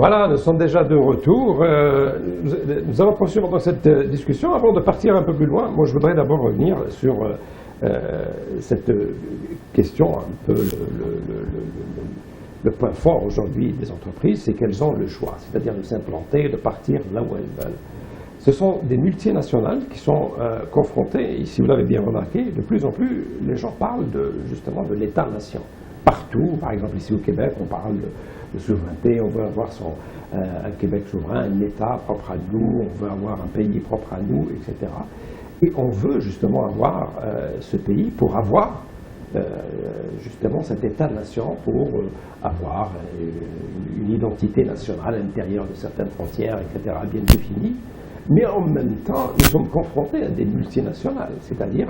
Voilà, nous sommes déjà de retour. Nous allons poursuivre dans cette discussion. Avant de partir un peu plus loin, moi je voudrais d'abord revenir sur cette question, un peu le point fort aujourd'hui des entreprises, c'est qu'elles ont le choix, c'est-à-dire de s'implanter, de partir là où elles veulent. Ce sont des multinationales qui sont confrontées, et si vous l'avez bien remarqué, de plus en plus, les gens parlent justement de l'État-nation. Partout, par exemple ici au Québec, on parle de souveraineté, on veut avoir un Québec souverain, un État propre à nous, on veut avoir un pays propre à nous, etc. Et on veut justement avoir ce pays pour avoir justement cet État-nation, pour avoir une identité nationale à l'intérieur de certaines frontières, etc., bien définies. Mais en même temps, nous sommes confrontés à des multinationales, c'est-à-dire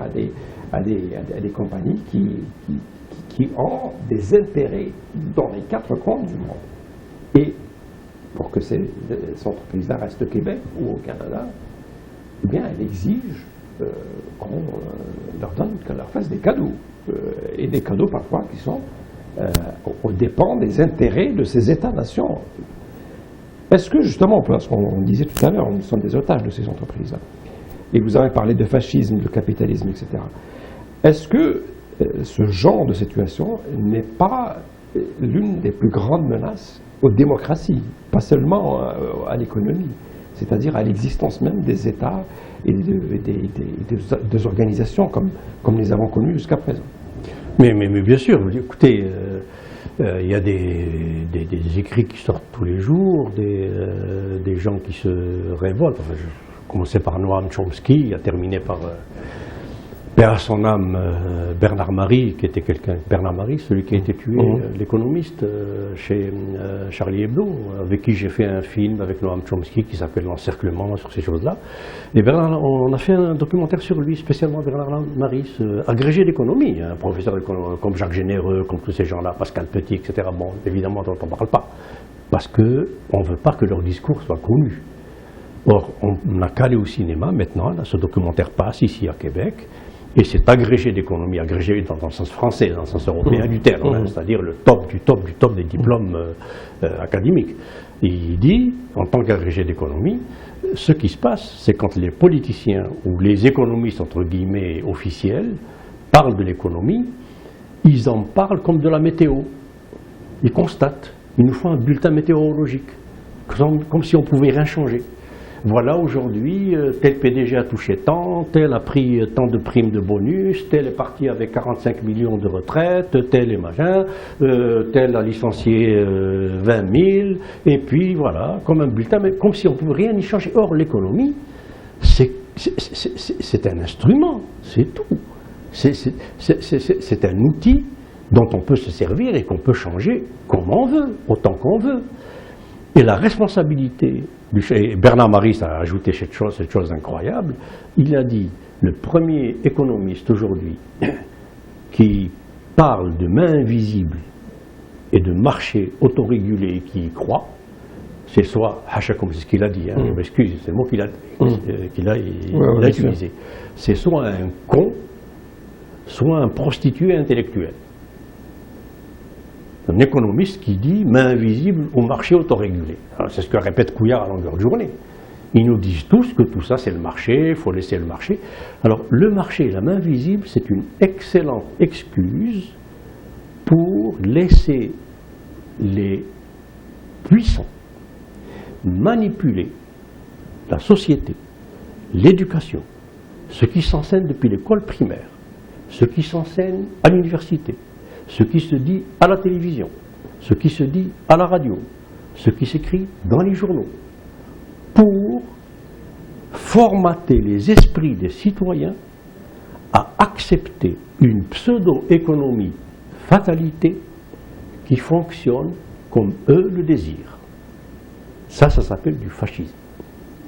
à des compagnies qui ont des intérêts dans les quatre coins du monde. Et pour que ces entreprises-là restent au Québec ou au Canada, eh bien, elles exigent qu'on leur fasse des cadeaux. Et des cadeaux parfois qui sont aux dépens des intérêts de ces États-nations. Est-ce que justement, parce qu'on disait tout à l'heure, nous sommes des otages de ces entreprises-là, et vous avez parlé de fascisme, de capitalisme, etc. Est-ce que ce genre de situation n'est pas l'une des plus grandes menaces aux démocraties, pas seulement à l'économie, c'est-à-dire à l'existence même des États et des organisations comme les avons connues jusqu'à présent? Mais bien sûr, écoutez, il y a des écrits qui sortent tous les jours, des gens qui se révoltent. Enfin, je commençais par Noam Chomsky, a terminé par à son âme Bernard Marie, qui était Bernard Marie, celui qui a été tué, l'économiste chez Charlie Hebdo, avec qui j'ai fait un film avec Noam Chomsky qui s'appelle L'Encerclement, sur ces choses-là. Et on a fait un documentaire sur lui, spécialement Bernard Marie, agrégé d'économie, un professeur comme Jacques Généreux, comme tous ces gens-là, Pascal Petit, etc. Bon, évidemment, dont on ne parle pas, parce qu'on ne veut pas que leur discours soit connu. Or, on n'a qu'à aller au cinéma maintenant, là, ce documentaire passe ici à Québec. Et c'est agrégé d'économie, agrégé dans le sens français, dans le sens européen du terme, c'est-à-dire le top du top du top des diplômes académiques. Et il dit, en tant qu'agrégé d'économie, ce qui se passe, c'est quand les politiciens ou les économistes, entre guillemets, officiels, parlent de l'économie, ils en parlent comme de la météo. Ils constatent, ils nous font un bulletin météorologique, comme si on pouvait rien changer. Voilà, aujourd'hui, tel PDG a touché tant, tel a pris tant de primes de bonus, tel est parti avec 45 millions de retraite, tel est machin, tel a licencié 20 000, et puis voilà, comme un bulletin, mais comme si on ne pouvait rien y changer. Or, l'économie, c'est un instrument, c'est tout. C'est un outil dont on peut se servir et qu'on peut changer comme on veut, autant qu'on veut. Et la responsabilité, et Bernard Marie a ajouté cette chose incroyable, il a dit, le premier économiste aujourd'hui qui parle de main invisible et de marché autorégulé qui y croit, c'est soit Hachakoum, c'est ce qu'il a dit, hein, je m'excuse, c'est le mot qu'il a utilisé, c'est soit un con, soit un prostitué intellectuel. Un économiste qui dit main invisible au marché autorégulé. C'est ce que répète Couillard à longueur de journée. Ils nous disent tous que tout ça c'est le marché, il faut laisser le marché. Alors le marché, la main invisible, c'est une excellente excuse pour laisser les puissants manipuler la société, l'éducation, ce qui s'enseigne depuis l'école primaire, ce qui s'enseigne à l'université, ce qui se dit à la télévision, ce qui se dit à la radio, ce qui s'écrit dans les journaux, pour formater les esprits des citoyens à accepter une pseudo-économie fatalité qui fonctionne comme eux le désirent. Ça s'appelle du fascisme.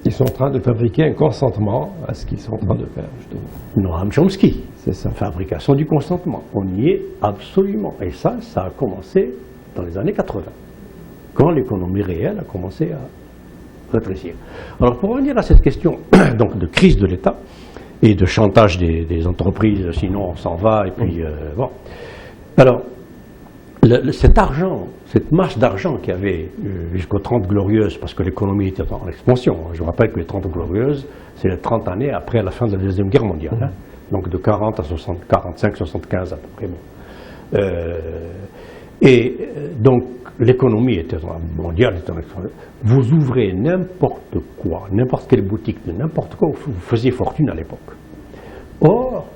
Ils sont en train de fabriquer un consentement à ce qu'ils sont en train de faire, justement. Noam Chomsky, c'est ça. Fabrication du consentement. On y est absolument. Et ça a commencé dans les années 80, quand l'économie réelle a commencé à rétrécir. Alors pour revenir à cette question donc, de crise de l'État et de chantage des entreprises, sinon on s'en va, et puis bon. Alors, cet argent, cette masse d'argent qu'il y avait jusqu'aux 30 Glorieuses, parce que l'économie était en expansion. Je vous rappelle que les 30 Glorieuses, c'est les 30 années après la fin de la Deuxième Guerre mondiale. Hein. Donc de 40 à 45, 75 à peu près. Bon. Donc l'économie était mondiale. Vous ouvrez n'importe quoi, n'importe quelle boutique de n'importe quoi, vous faisiez fortune à l'époque. Or,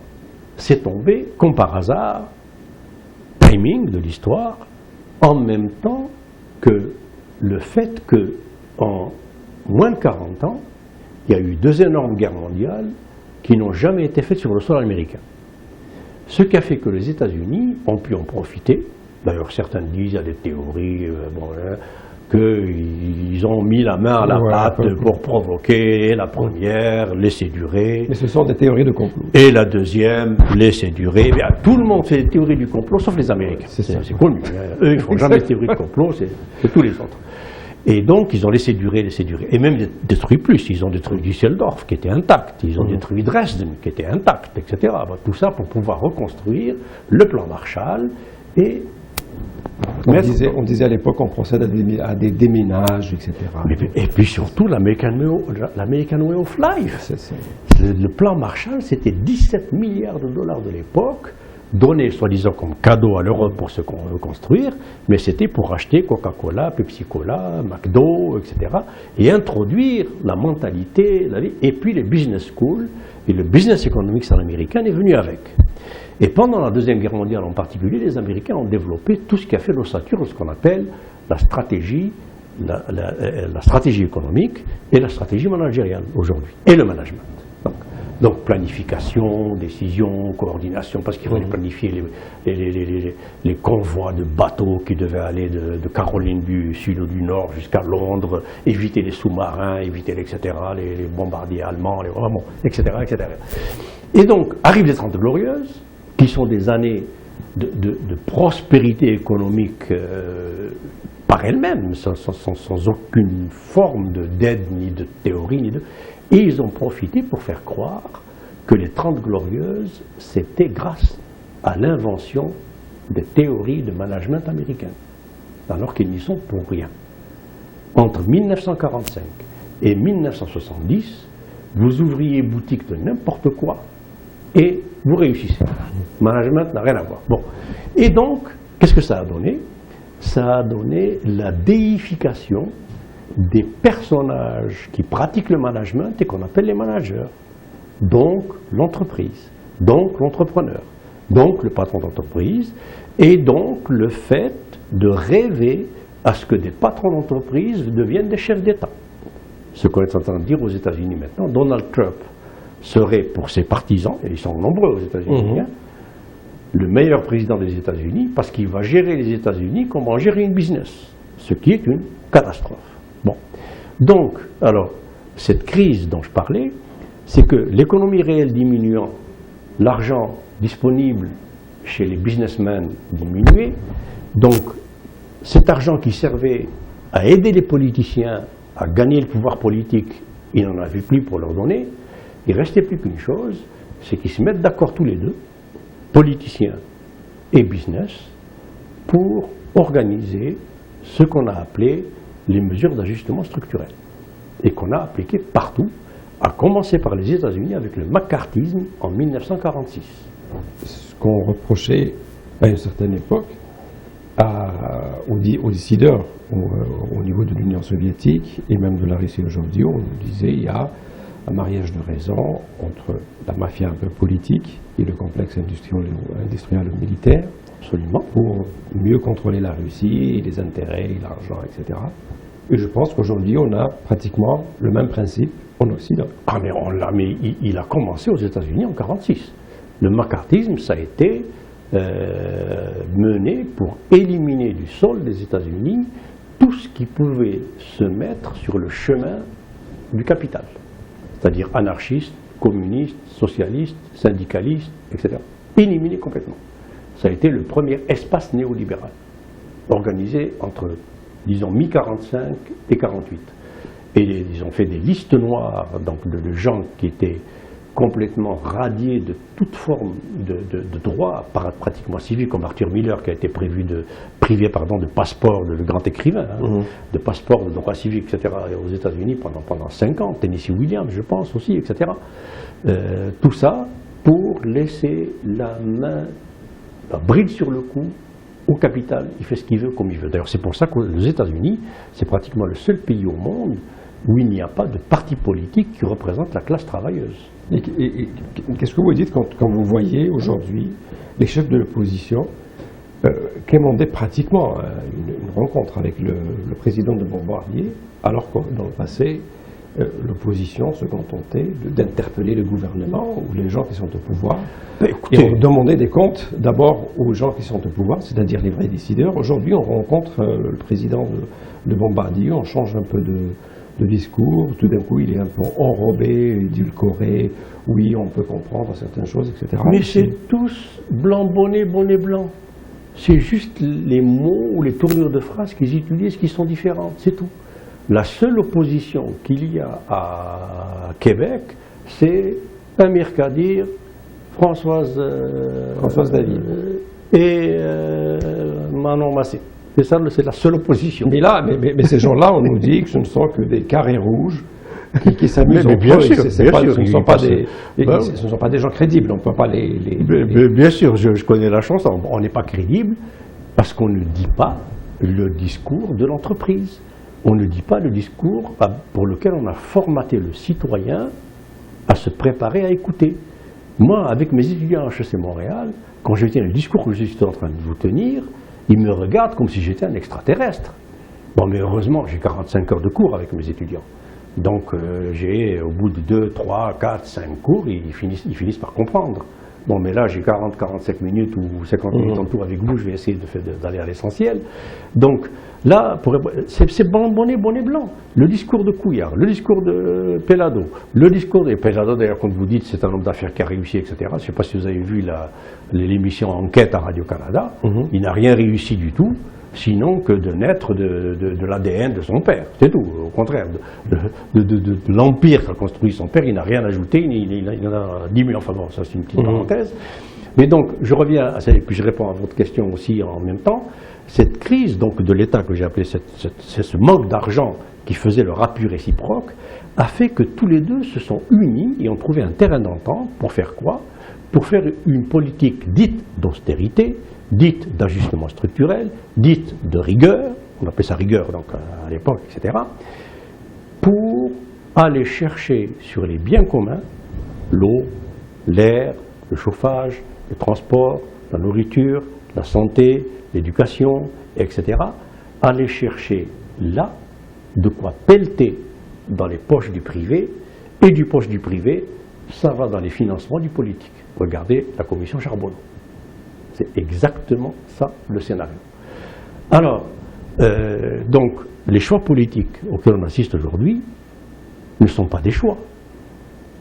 c'est tombé, comme par hasard, timing de l'histoire, en même temps que le fait qu'en moins de 40 ans, il y a eu 2 énormes guerres mondiales qui n'ont jamais été faites sur le sol américain. Ce qui a fait que les États-Unis ont pu en profiter. D'ailleurs, certains disent, il y a des théories, qu'ils ont mis la main à la pâte pour provoquer la première, laisser durer. Mais ce sont des théories de complot. Et la deuxième, laisser durer. Bien, tout le monde fait des théories du complot, sauf les Américains. C'est connu. Eux, ils ne font jamais de théories de complot, c'est tous les autres. Et donc, ils ont laissé durer. Et même détruit plus. Ils ont détruit Düsseldorf, qui était intact. Ils ont détruit Dresden, qui était intact, etc. Tout ça pour pouvoir reconstruire le plan Marshall et... On disait à l'époque qu'on procède à des déménages, etc. Et puis surtout l'American Way of Life. Le plan Marshall, c'était 17 milliards de dollars de l'époque, donnés soi-disant comme cadeau à l'Europe pour se reconstruire, mais c'était pour acheter Coca-Cola, Pepsi-Cola, McDo, etc. et introduire la mentalité, la vie, et puis les business schools, et le business economics américain est venu avec. Et pendant la Deuxième Guerre mondiale en particulier, les Américains ont développé tout ce qui a fait l'ossature de ce qu'on appelle la stratégie économique et la stratégie managériale aujourd'hui, et le management. Donc planification, décision, coordination, parce qu'il fallait planifier les convois de bateaux qui devaient aller de Caroline du Sud ou du Nord jusqu'à Londres, éviter les sous-marins, éviter etc., les bombardiers allemands, etc., etc. Et donc arrivent les 30 Glorieuses, qui sont des années de prospérité économique par elles-mêmes, sans aucune forme d'aide, ni de théorie, et ils ont profité pour faire croire que les 30 Glorieuses, c'était grâce à l'invention des théories de management américaines, alors qu'ils n'y sont pour rien. Entre 1945 et 1970, vous ouvriez boutique de n'importe quoi, et vous réussissez. Le management n'a rien à voir. Bon. Et donc, qu'est-ce que ça a donné? Ça a donné la déification des personnages qui pratiquent le management et qu'on appelle les managers. Donc, l'entreprise, donc l'entrepreneur, donc le patron d'entreprise, et donc le fait de rêver à ce que des patrons d'entreprise deviennent des chefs d'État. Ce qu'on est en train de dire aux États-Unis maintenant, Donald Trump serait pour ses partisans, et ils sont nombreux aux États-Unis, le meilleur président des États-Unis parce qu'il va gérer les États-Unis comme on gère une business, ce qui est une catastrophe. Bon. Donc, alors, cette crise dont je parlais, c'est que l'économie réelle diminuant, l'argent disponible chez les businessmen diminuait, donc cet argent qui servait à aider les politiciens à gagner le pouvoir politique, il n'en avait plus pour leur donner. Il ne restait plus qu'une chose, c'est qu'ils se mettent d'accord tous les deux, politiciens et business, pour organiser ce qu'on a appelé les mesures d'ajustement structurel, et qu'on a appliquées partout, à commencer par les États-Unis avec le McCarthyisme en 1946. Ce qu'on reprochait à une certaine époque aux décideurs au niveau de l'Union soviétique et même de la Russie aujourd'hui, on nous disait il y a un mariage de raison entre la mafia un peu politique et le complexe industriel militaire, absolument, pour mieux contrôler la Russie, les intérêts, l'argent, etc. Et je pense qu'aujourd'hui, on a pratiquement le même principe en Occident. Ah mais il a commencé aux États-Unis en 1946. Le McCarthyisme, ça a été mené pour éliminer du sol des États-Unis tout ce qui pouvait se mettre sur le chemin du capital. C'est-à-dire anarchistes, communistes, socialistes, syndicalistes, etc. Éliminés complètement. Ça a été le premier espace néolibéral, organisé entre, disons, mi-45 et 48. Et ils ont fait des listes noires donc de gens qui étaient complètement radié de toute forme de droit pratiquement civil, comme Arthur Miller, qui a été privé de passeport, le grand écrivain, de passeport de droit civique, etc., aux États-Unis pendant 5 ans, Tennessee Williams, je pense aussi, etc. Tout ça pour laisser la bride sur le cou au capital. Il fait ce qu'il veut comme il veut. D'ailleurs, c'est pour ça que les États-Unis, c'est pratiquement le seul pays au monde où il n'y a pas de parti politique qui représente la classe travailleuse. Et qu'est-ce que vous dites quand vous voyez aujourd'hui les chefs de l'opposition quémander pratiquement une rencontre avec le président de Bombardier, alors que dans le passé, l'opposition se contentait d'interpeller le gouvernement ou les gens qui sont au pouvoir et demander des comptes d'abord aux gens qui sont au pouvoir, c'est-à-dire les vrais décideurs. Aujourd'hui, on rencontre le président de Bombardier, on change un peu de discours, tout d'un coup il est un peu enrobé, édulcoré, oui on peut comprendre certaines choses, etc. Mais c'est tous blanc, bonnet, bonnet blanc. C'est juste les mots ou les tournures de phrases qu'ils utilisent qui sont différentes, c'est tout. La seule opposition qu'il y a à Québec, c'est Amir Kadir, Françoise David et Manon Massé. C'est la seule opposition. Mais là, mais ces gens-là, on nous dit que ce ne sont que des carrés rouges qui s'amusent entre bien eux. Sûr, Ce ne sont pas des gens crédibles, on ne peut pas les... Bien sûr, je connais la chanson. On n'est pas crédible parce qu'on ne dit pas le discours de l'entreprise. On ne dit pas le discours pour lequel on a formaté le citoyen à se préparer à écouter. Moi, avec mes étudiants à HEC Montréal, quand je tiens le discours que je suis en train de vous tenir, ils me regardent comme si j'étais un extraterrestre. Bon, mais heureusement, j'ai 45 heures de cours avec mes étudiants. Donc, au bout de 2, 3, 4, 5 cours, ils finissent par comprendre. Bon, mais là, j'ai 40, 45 minutes ou 50 minutes en tout avec vous, je vais essayer d'aller à l'essentiel. Donc, là, c'est bonnet blanc. Le discours de Couillard, le discours de Pellado, le discours de Pellado, d'ailleurs, quand vous dites c'est un homme d'affaires qui a réussi, etc., je ne sais pas si vous avez vu l'émission Enquête à Radio-Canada, il n'a rien réussi du tout, sinon que de naître de l'ADN de son père. C'est tout, au contraire. De l'empire qu'a construit son père, il n'a rien ajouté, il en a 10 000, enfin bon, ça c'est une petite parenthèse. Mais donc, je reviens à ça, et puis je réponds à votre question aussi en même temps. Cette crise donc, de l'État que j'ai appelée, ce manque d'argent qui faisait le rappui réciproque, a fait que tous les deux se sont unis et ont trouvé un terrain d'entente pour faire quoi? Pour faire une politique dite d'austérité, dite d'ajustement structurel, dite de rigueur, on appelait ça rigueur donc, à l'époque, etc., pour aller chercher sur les biens communs, l'eau, l'air, le chauffage, le transport, la nourriture, la santé, l'éducation, etc., aller chercher là de quoi pelleter dans les poches du privé, et du poche du privé, ça va dans les financements du politique. Regardez la commission Charbonneau. C'est exactement ça le scénario. Alors, donc, les choix politiques auxquels on assiste aujourd'hui ne sont pas des choix.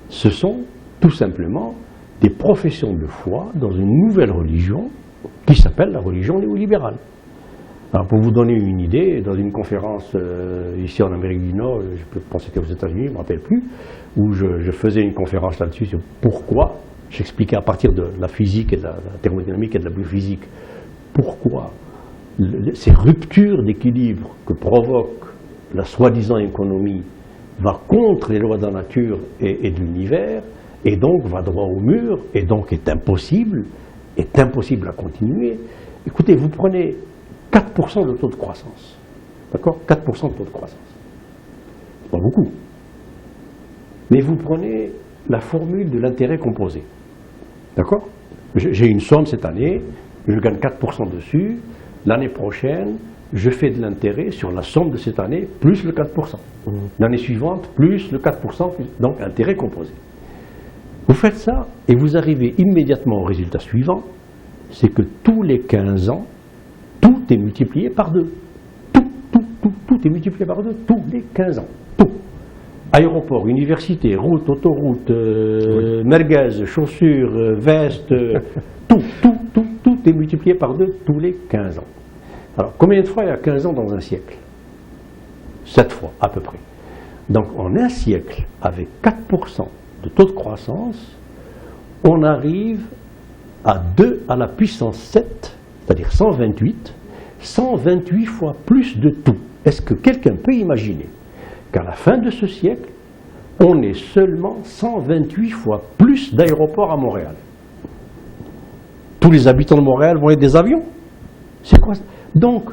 Ce sont tout simplement des professions de foi dans une nouvelle religion qui s'appelle la religion néolibérale. Alors, pour vous donner une idée, dans une conférence ici en Amérique du Nord, je pense que c'était aux États-Unis, je ne me rappelle plus, où je faisais une conférence là-dessus sur pourquoi, j'expliquais à partir de la physique et de la thermodynamique et de la biophysique, pourquoi ces ruptures d'équilibre que provoque la soi-disant économie va contre les lois de la nature et de l'univers, et donc va droit au mur, et donc est impossible à continuer. Écoutez, vous prenez 4% de taux de croissance, d'accord? 4% de taux de croissance, c'est pas beaucoup. Mais vous prenez la formule de l'intérêt composé, d'accord? J'ai une somme cette année, je gagne 4% dessus, l'année prochaine, je fais de l'intérêt sur la somme de cette année, plus le 4%. L'année suivante, plus le 4%, donc intérêt composé. Vous faites ça et vous arrivez immédiatement au résultat suivant, c'est que tous les 15 ans, tout est multiplié par 2. Tout est multiplié par 2, tous les 15 ans. Tout. Aéroport, université, route, autoroute, merguez, chaussures, vestes, tout est multiplié par 2 tous les 15 ans. Alors, combien de fois il y a 15 ans dans un siècle? 7 fois, à peu près. Donc, en un siècle, avec 4% de taux de croissance, on arrive à 2 à la puissance 7, c'est-à-dire 128 fois plus de tout. Est-ce que quelqu'un peut imaginer qu'à la fin de ce siècle, on ait seulement 128 fois plus d'aéroports à Montréal? Tous les habitants de Montréal vont être des avions? C'est quoi ça? Donc,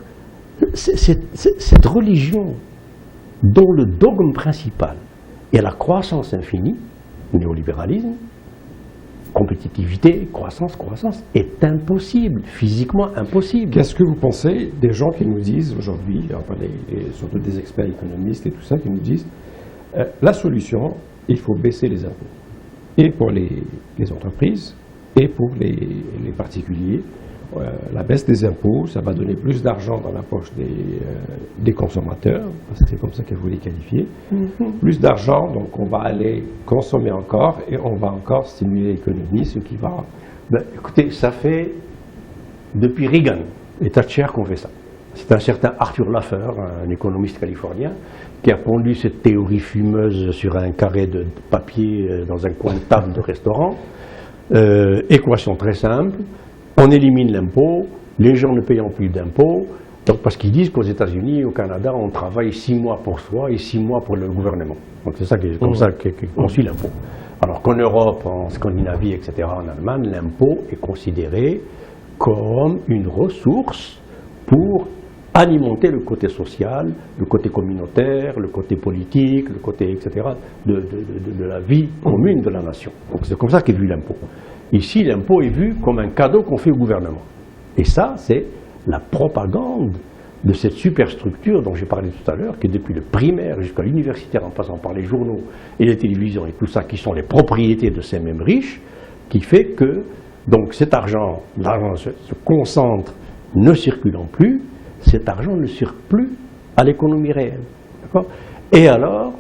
cette religion dont le dogme principal est la croissance infinie, néolibéralisme, compétitivité, croissance, est impossible, physiquement impossible. Qu'est-ce que vous pensez des gens qui nous disent aujourd'hui, enfin surtout des experts économistes et tout ça, qui nous disent la solution, il faut baisser les impôts, et pour les entreprises, et pour les particuliers. La baisse des impôts, ça va donner plus d'argent dans la poche des consommateurs, parce que c'est comme ça qu'il faut les qualifier. Plus d'argent, donc on va aller consommer encore, et on va encore stimuler l'économie, ce qui va... Écoutez, ça fait depuis Reagan et Thatcher qu'on fait ça. C'est un certain Arthur Laffer, un économiste californien, qui a pondu cette théorie fumeuse sur un carré de papier dans un coin de table de restaurant. Équation très simple, on élimine l'impôt, les gens ne payant plus d'impôts, donc parce qu'ils disent qu'aux États-Unis et au Canada, on travaille 6 mois pour soi et 6 mois pour le gouvernement. Donc c'est ça comme ça qu'on suit l'impôt. Alors qu'en Europe, en Scandinavie, etc., en Allemagne, l'impôt est considéré comme une ressource pour alimenter le côté social, le côté communautaire, le côté politique, le côté, etc., de la vie commune de la nation. Donc c'est comme ça qu'est vu l'impôt. Ici, l'impôt est vu comme un cadeau qu'on fait au gouvernement. Et ça, c'est la propagande de cette superstructure dont j'ai parlé tout à l'heure, qui depuis le primaire jusqu'à l'universitaire, en passant par les journaux et les télévisions et tout ça, qui sont les propriétés de ces mêmes riches, qui fait que donc cet argent, l'argent se concentre, ne circulant plus, cet argent ne circule plus à l'économie réelle. Et alors,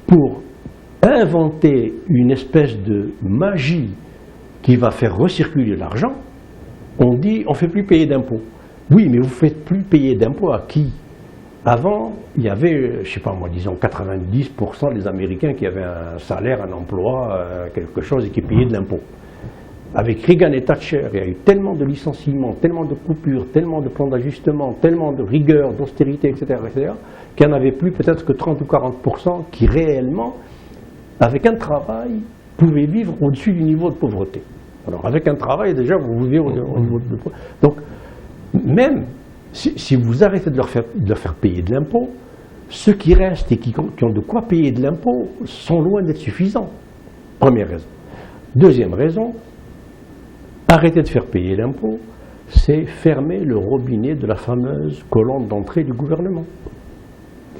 pour inventer une espèce de magie qui va faire recirculer l'argent, on dit on ne fait plus payer d'impôts. Oui, mais vous ne faites plus payer d'impôts à qui? Avant, il y avait, je ne sais pas moi, disons 90% des Américains qui avaient un salaire, un emploi, quelque chose et qui payaient de l'impôt. Avec Reagan et Thatcher, il y a eu tellement de licenciements, tellement de coupures, tellement de plans d'ajustement, tellement de rigueur, d'austérité, etc., qu'il n'y en avait plus peut-être que 30 ou 40% qui réellement, avec un travail, pouvaient vivre au-dessus du niveau de pauvreté. Alors avec un travail, déjà, vous vivez au niveau de pauvreté. Donc, même si vous arrêtez de leur faire payer de l'impôt, ceux qui restent et qui ont de quoi payer de l'impôt sont loin d'être suffisants. Première raison. Deuxième raison, arrêter de faire payer l'impôt, c'est fermer le robinet de la fameuse colonne d'entrée du gouvernement.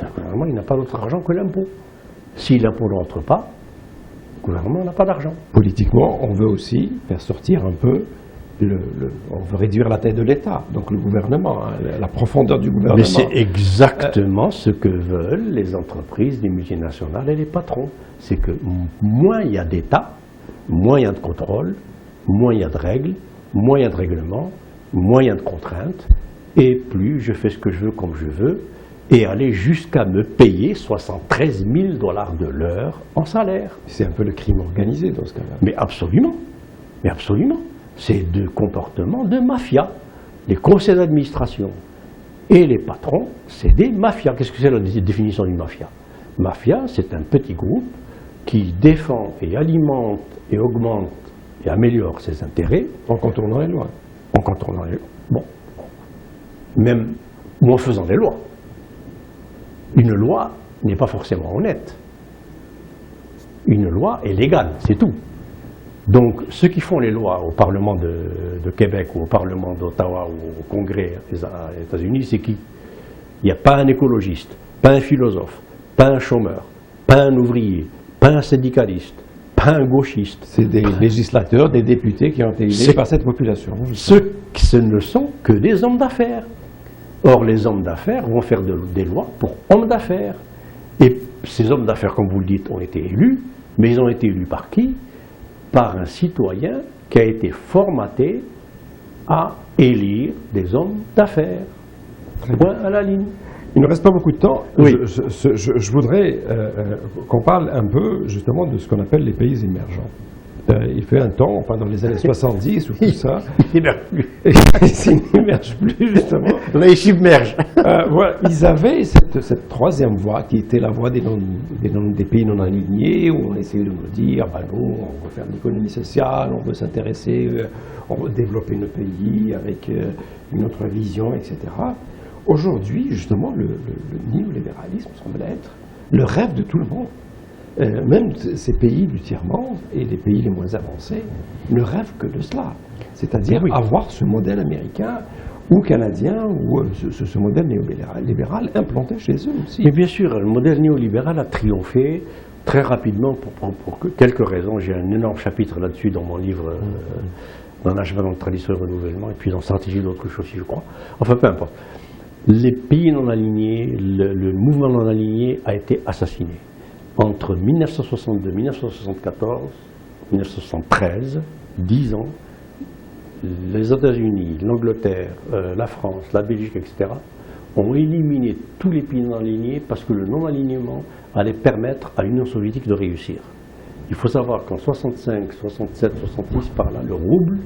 Le gouvernement, il n'a pas d'autre argent que l'impôt. Si l'impôt n'entre pas, le gouvernement n'a pas d'argent. Politiquement, on veut aussi faire sortir un peu, on veut réduire la taille de l'État, donc le gouvernement, la profondeur du gouvernement. Mais c'est exactement ce que veulent les entreprises, les multinationales et les patrons. C'est que moins il y a d'État, moins il y a de contrôle, moins il y a de règles, moins il y a de règlements, moins il y a de contraintes, et plus je fais ce que je veux comme je veux, et aller jusqu'à me payer 73 000 $ de l'heure en salaire. C'est un peu le crime organisé dans ce cas-là. Mais absolument, mais absolument. C'est de comportement de mafia. Les conseils d'administration et les patrons, c'est des mafias. Qu'est-ce que c'est la définition d'une mafia? Mafia, c'est un petit groupe qui défend et alimente et augmente et améliore ses intérêts. En contournant les lois. En contournant les lois. Bon. Même, ou en faisant des lois. Une loi n'est pas forcément honnête. Une loi est légale, c'est tout. Donc, ceux qui font les lois au Parlement de Québec ou au Parlement d'Ottawa ou au Congrès des États-Unis, c'est qui? Il n'y a pas un écologiste, pas un philosophe, pas un chômeur, pas un ouvrier, pas un syndicaliste, pas un gauchiste. C'est des législateurs, des députés qui ont été élus par cette population. Ce ne sont que des hommes d'affaires. Or, les hommes d'affaires vont faire des lois pour hommes d'affaires. Et ces hommes d'affaires, comme vous le dites, ont été élus, mais ils ont été élus par qui? Par un citoyen qui a été formaté à élire des hommes d'affaires. Point à la ligne. Il ne reste pas beaucoup de temps. Oui. Je voudrais qu'on parle un peu justement de ce qu'on appelle les pays émergents. Il fait un temps, enfin dans les années 70 ou tout ça, Il n'émerge plus. ils n'émergent plus justement. Là, il submerge. Voilà, ils avaient cette troisième voie qui était la voie des pays non alignés, où on essayait de nous dire, bah non, on veut faire de l'économie sociale, on veut s'intéresser, on veut développer nos pays avec une autre vision, etc. Aujourd'hui, justement, le néolibéralisme semble être le rêve de tout le monde. Même ces pays du tiers-monde et les pays les moins avancés ne rêvent que de cela. C'est-à-dire avoir ce modèle américain ou canadien ou ce modèle néolibéral implanté chez eux aussi. Mais bien sûr, le modèle néolibéral a triomphé très rapidement pour quelques raisons. J'ai un énorme chapitre là-dessus dans mon livre L'engagement dans la tradition et le renouvellement, et puis dans Stratégie d'autre chose, si je crois. Enfin, peu importe. Les pays non alignés, le mouvement non aligné a été assassiné. Entre 1962, 1974, 1973, 10 ans, les États-Unis, l'Angleterre, la France, la Belgique, etc., ont éliminé tous les pays non alignés parce que le non-alignement allait permettre à l'Union soviétique de réussir. Il faut savoir qu'en 65, 67, 66, par là, le rouble,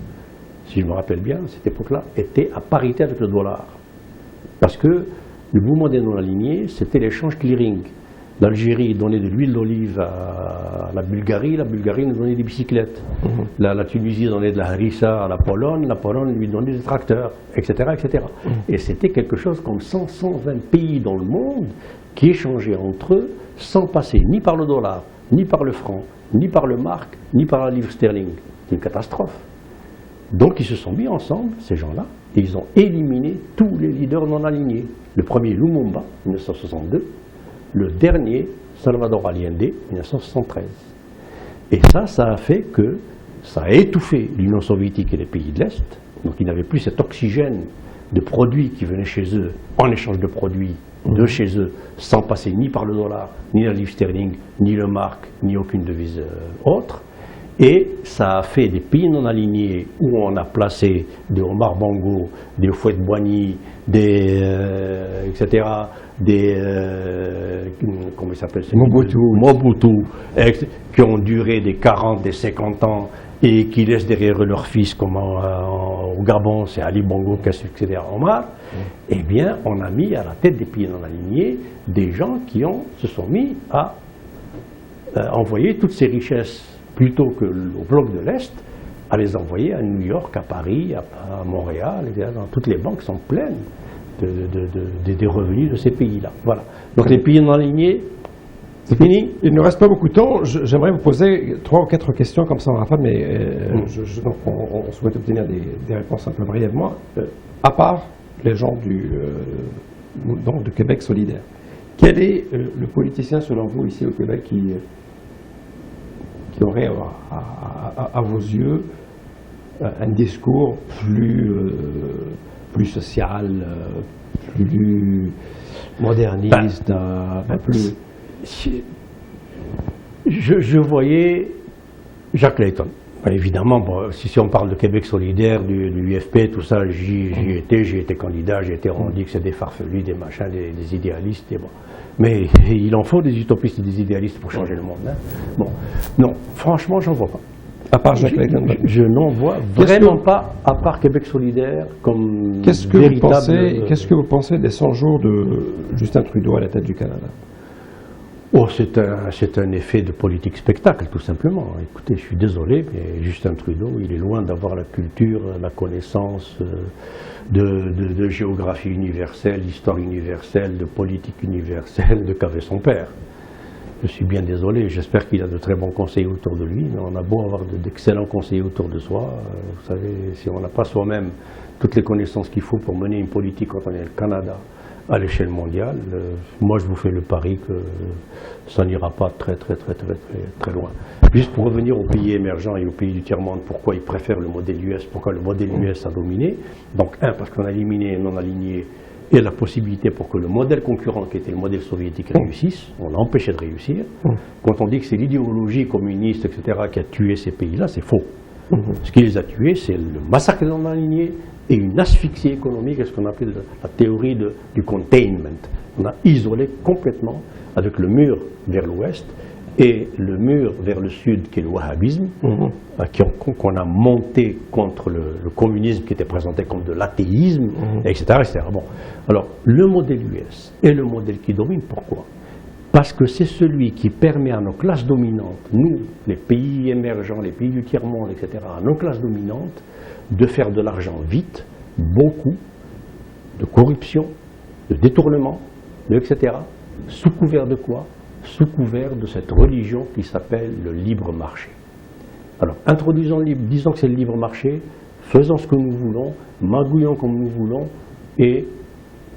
si je me rappelle bien, à cette époque-là, était à parité avec le dollar. Parce que le mouvement des non-alignés, c'était l'échange clearing. L'Algérie donnait de l'huile d'olive à la Bulgarie nous donnait des bicyclettes. La Tunisie donnait de la harissa à la Pologne lui donnait des tracteurs, etc. etc. Et c'était quelque chose comme 120 pays dans le monde qui échangeaient entre eux sans passer ni par le dollar, ni par le franc, ni par le mark, ni par la livre sterling. C'est une catastrophe. Donc ils se sont mis ensemble, ces gens-là, et ils ont éliminé tous les leaders non alignés. Le premier, Lumumba, 1962, le dernier, Salvador Allende, 1973. Et ça a fait que ça a étouffé l'Union soviétique et les pays de l'Est. Donc ils n'avaient plus cet oxygène de produits qui venaient chez eux en échange de produits de chez eux, sans passer ni par le dollar, ni la livre sterling, ni le mark, ni aucune devise autre. Et ça a fait des pays non alignés où on a placé des Omar Bongo, des Houphouët-Boigny, etc., comment il s'appelle, Mobutu, qui ont duré des 40, des 50 ans et qui laissent derrière eux leurs fils, comme au Gabon, c'est Ali Bongo qui a succédé à Omar. Eh bien, on a mis à la tête des pays non alignés des gens qui se sont mis à envoyer toutes ces richesses plutôt que au bloc de l'Est, à les envoyer à New York, à Paris, à Montréal, etc. Toutes les banques sont pleines des revenus de ces pays-là. Voilà. Donc les pays non alignés, c'est fini. Il ne reste pas beaucoup de temps. J'aimerais vous poser 3 ou 4 questions comme ça en rafale, mais donc on souhaite obtenir des réponses un peu brièvement. À part les gens donc de Québec solidaire, quel est le politicien selon vous ici au Québec qui aurait à vos yeux un discours plus social, plus moderniste, plus... Je voyais Jacques Layton. Évidemment, bon, si on parle de Québec solidaire, du UFP, tout ça, j'y étais candidat, on dit que c'est des farfelus, des machins, des idéalistes, et bon. Mais il en faut des utopistes et des idéalistes pour changer le monde. Hein. Bon, non, franchement, j'en vois pas. À part Jacques Layton. Je n'en vois vraiment pas, à part Québec solidaire, comme Qu'est-ce que véritable... vous pensez des 100 jours de Justin Trudeau à la tête du Canada? Oh, c'est un effet de politique spectacle, tout simplement. Écoutez, je suis désolé, mais Justin Trudeau, il est loin d'avoir la culture, la connaissance de géographie universelle, d'histoire universelle, de politique universelle de qu'avait son père. Je suis bien désolé, j'espère qu'il a de très bons conseillers autour de lui, mais on a beau avoir d'excellents conseillers autour de soi, vous savez, si on n'a pas soi-même toutes les connaissances qu'il faut pour mener une politique quand on est le Canada, à l'échelle mondiale, moi je vous fais le pari que ça n'ira pas très loin. Juste pour revenir aux pays émergents et aux pays du tiers-monde, pourquoi ils préfèrent le modèle US, pourquoi le modèle US a dominé. Donc parce qu'on a éliminé les non-alignés et la possibilité pour que le modèle concurrent qui était le modèle soviétique réussisse, on l'a empêché de réussir. Quand on dit que c'est l'idéologie communiste, etc., qui a tué ces pays-là, c'est faux. Ce qui les a tués, c'est le massacre des non-alignés et une asphyxie économique, ce qu'on appelle la théorie du containment. On a isolé complètement avec le mur vers l'ouest et le mur vers le sud, qui est le wahhabisme, qu'on a monté contre le communisme qui était présenté comme de l'athéisme, etc., etc. Bon. Alors, le modèle US est le modèle qui domine. Pourquoi? Parce que c'est celui qui permet à nos classes dominantes, nous, les pays émergents, les pays du tiers-monde, etc., à nos classes dominantes, de faire de l'argent vite, beaucoup, de corruption, de détournement, etc., sous couvert de quoi? Sous couvert de cette religion qui s'appelle le libre marché. Alors, disons que c'est le libre marché, faisons ce que nous voulons, magouillons comme nous voulons, et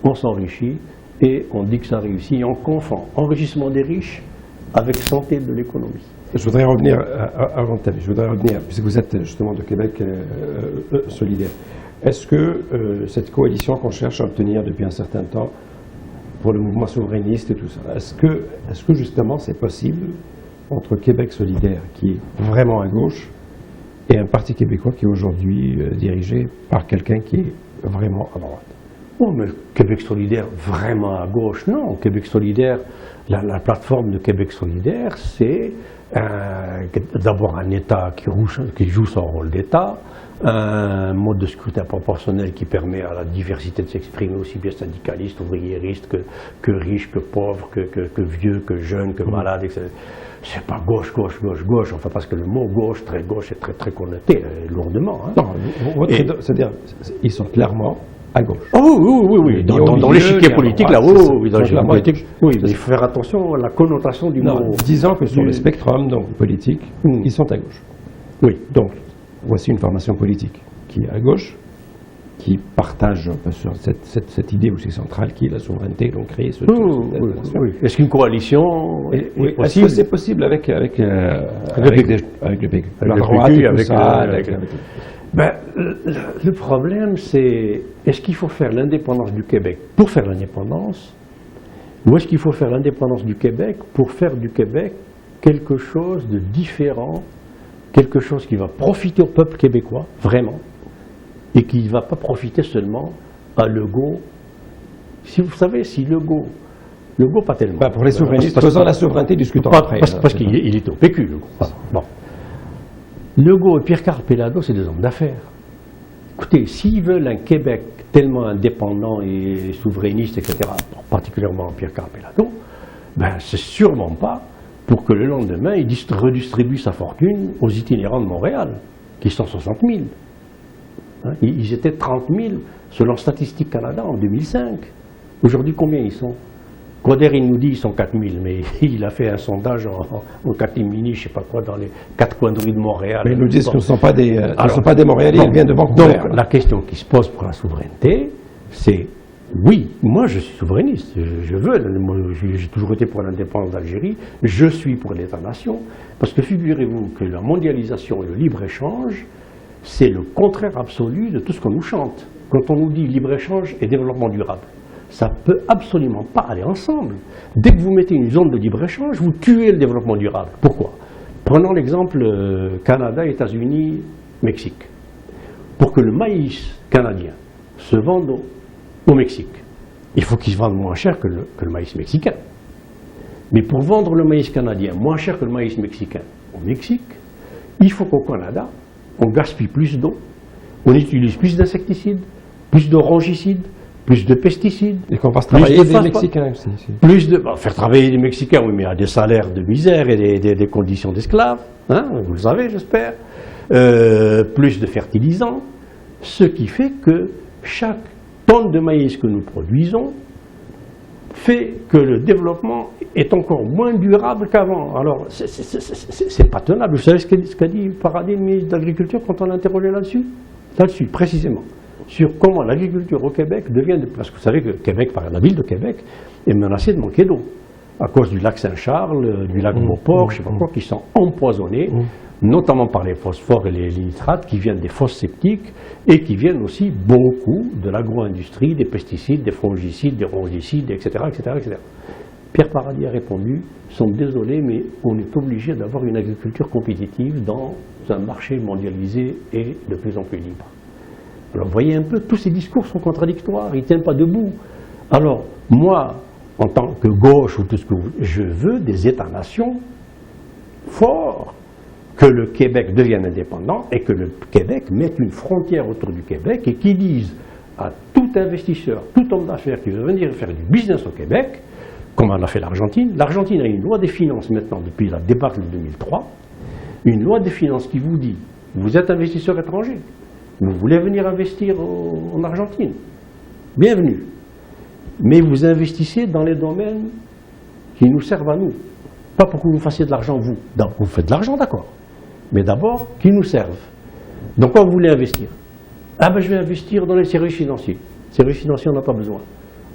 on s'enrichit, et on dit que ça réussit, et on confond enrichissement des riches avec santé de l'économie. Je voudrais revenir puisque vous êtes justement de Québec solidaire. Est-ce que cette coalition qu'on cherche à obtenir depuis un certain temps pour le mouvement souverainiste et tout ça, est-ce que justement c'est possible entre Québec solidaire, qui est vraiment à gauche, et un parti québécois qui est aujourd'hui dirigé par quelqu'un qui est vraiment à droite? Oh, mais Québec solidaire vraiment à gauche, non. Québec solidaire, la plateforme de Québec solidaire, c'est d'abord un État qui joue son rôle d'État, un mode de scrutin proportionnel qui permet à la diversité de s'exprimer, aussi bien syndicaliste, ouvriériste, que riche, que pauvre, que vieux, que jeune, que malade, etc. C'est pas gauche, enfin parce que le mot gauche est très très connoté, lourdement. Hein. Non, c'est-à-dire, ils sont clairement à gauche. Oh, oui. Dans l'échiquier politique, là, oui, dans l'échiquier politique, oui, mais il faut faire attention à la connotation du mot. Disons que sur le spectrum donc, politique, ils sont à gauche. Oui. Donc, voici une formation politique qui est à gauche, qui partage un peu sur cette idée aussi centrale qui est la souveraineté, donc créer ce... Oui. Est-ce qu'une coalition est possible? Est-ce que c'est possible avec le PQ, la droite et tout ça, Ben, le problème, c'est est-ce qu'il faut faire l'indépendance du Québec pour faire l'indépendance, ou est-ce qu'il faut faire l'indépendance du Québec pour faire du Québec quelque chose de différent, quelque chose qui va profiter au peuple québécois, vraiment, et qui ne va pas profiter seulement à Legault. Si vous savez, si Legault pas tellement. Bah pour les souverainistes, faisant la souveraineté, discutons après. Parce qu'il est au PQ, Legault. Bon. Legault et Pierre Karl-Péladeau, c'est des hommes d'affaires. Écoutez, s'ils veulent un Québec tellement indépendant et souverainiste, etc., particulièrement Pierre Karl-Péladeau, ben, c'est sûrement pas pour que le lendemain, il redistribue sa fortune aux itinérants de Montréal, qui sont 60 000. Hein, ils étaient 30 000 selon Statistique Canada en 2005. Aujourd'hui, combien ils sont? Coder, il nous dit qu'ils sont 4 000, mais il a fait un sondage en catimini, je ne sais pas quoi, dans les 4 coins de rue de Montréal. Mais ils nous disent que ce ne sont pas des Montréalais, ils viennent de Vancouver. Donc, la question qui se pose pour la souveraineté, c'est, oui, moi je suis souverainiste, j'ai toujours été pour l'indépendance d'Algérie, je suis pour l'État-nation, parce que figurez-vous que la mondialisation et le libre-échange, c'est le contraire absolu de tout ce qu'on nous chante. Quand on nous dit libre-échange et développement durable, ça ne peut absolument pas aller ensemble. Dès que vous mettez une zone de libre-échange, vous tuez le développement durable. Pourquoi? Prenons l'exemple Canada, États-Unis, Mexique. Pour que le maïs canadien se vende au Mexique, il faut qu'il se vende moins cher que le maïs mexicain. Mais pour vendre le maïs canadien moins cher que le maïs mexicain au Mexique, il faut qu'au Canada, on gaspille plus d'eau, on utilise plus d'insecticides, plus de rongicides, plus de pesticides. Et qu'on fasse travailler les Mexicains aussi. Faire travailler les Mexicains, oui, mais à des salaires de misère et des conditions d'esclaves, hein, vous le savez, j'espère. Plus de fertilisants, ce qui fait que chaque tonne de maïs que nous produisons fait que le développement est encore moins durable qu'avant. Alors, c'est pas tenable. Vous savez ce qu'a dit Paradis, le ministre de l'Agriculture, quand on l'a interrogé là-dessus? Là-dessus, précisément. Sur comment l'agriculture au Québec devient... Parce que vous savez que Québec, la ville de Québec, est menacée de manquer d'eau. À cause du lac Saint-Charles, du lac Beauport, je ne sais pas quoi, qui sont empoisonnés, notamment par les phosphores et les nitrates, qui viennent des fosses septiques, et qui viennent aussi beaucoup de l'agro-industrie, des pesticides, des fongicides, des rongicides, etc., etc., etc. Pierre Paradis a répondu, sont désolés, mais on est obligé d'avoir une agriculture compétitive dans un marché mondialisé et de plus en plus libre. Alors vous voyez un peu, tous ces discours sont contradictoires, ils ne tiennent pas debout. Alors moi, en tant que gauche ou tout ce que vous voulez, je veux des États-nations forts, que le Québec devienne indépendant et que le Québec mette une frontière autour du Québec et qui dise à tout investisseur, tout homme d'affaires qui veut venir faire du business au Québec, comme en a fait l'Argentine. L'Argentine a une loi des finances maintenant, depuis la débâcle de 2003, une loi des finances qui vous dit, vous êtes investisseur étranger, vous voulez venir investir en Argentine, bienvenue. Mais vous investissez dans les domaines qui nous servent à nous. Pas pour que vous fassiez de l'argent, vous. Vous faites de l'argent, d'accord. Mais d'abord, qui nous servent. Donc, quand vous voulez investir, ah ben je vais investir dans les services financiers. Les services financiers, on n'a pas besoin.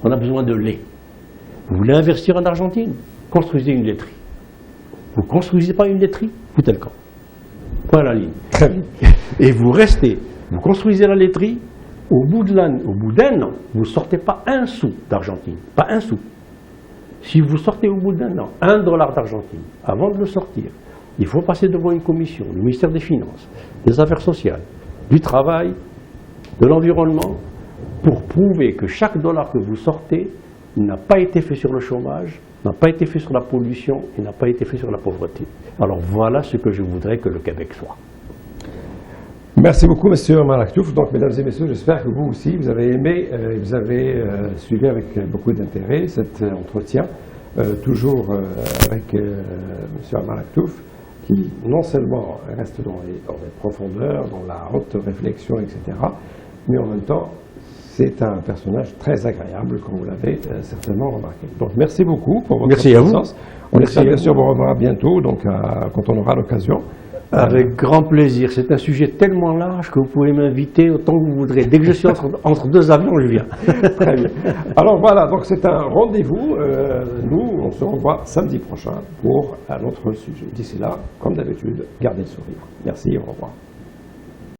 On a besoin de lait. Vous voulez investir en Argentine? Construisez une laiterie. Vous ne construisez pas une laiterie? Foutez le camp. Point à la ligne. Très bien. Et vous restez. Vous construisez la laiterie. Au bout d'un an, vous ne sortez pas un sou d'Argentine. Pas un sou. Si vous sortez au bout d'un an, $1 d'Argentine, avant de le sortir, il faut passer devant une commission, le ministère des Finances, des Affaires sociales, du Travail, de l'Environnement, pour prouver que chaque dollar que vous sortez n'a pas été fait sur le chômage, n'a pas été fait sur la pollution et n'a pas été fait sur la pauvreté. Alors voilà ce que je voudrais que le Québec soit. Merci beaucoup, M. Malaktouf. Donc, mesdames et messieurs, j'espère que vous aussi, vous avez aimé et vous avez suivi avec beaucoup d'intérêt cet entretien, toujours avec M. Malaktouf, qui non seulement reste dans les profondeurs, dans la haute réflexion, etc., mais en même temps, c'est un personnage très agréable, comme vous l'avez certainement remarqué. Donc, merci beaucoup pour votre présence. On espère bien sûr vous revoir bientôt, donc quand on aura l'occasion. Avec grand plaisir. C'est un sujet tellement large que vous pouvez m'inviter autant que vous voudrez. Dès que je suis entre deux avions, je viens. Très bien. Alors voilà, donc c'est un rendez-vous. Nous, on se revoit samedi prochain pour un autre sujet. D'ici là, comme d'habitude, gardez le sourire. Merci, au revoir.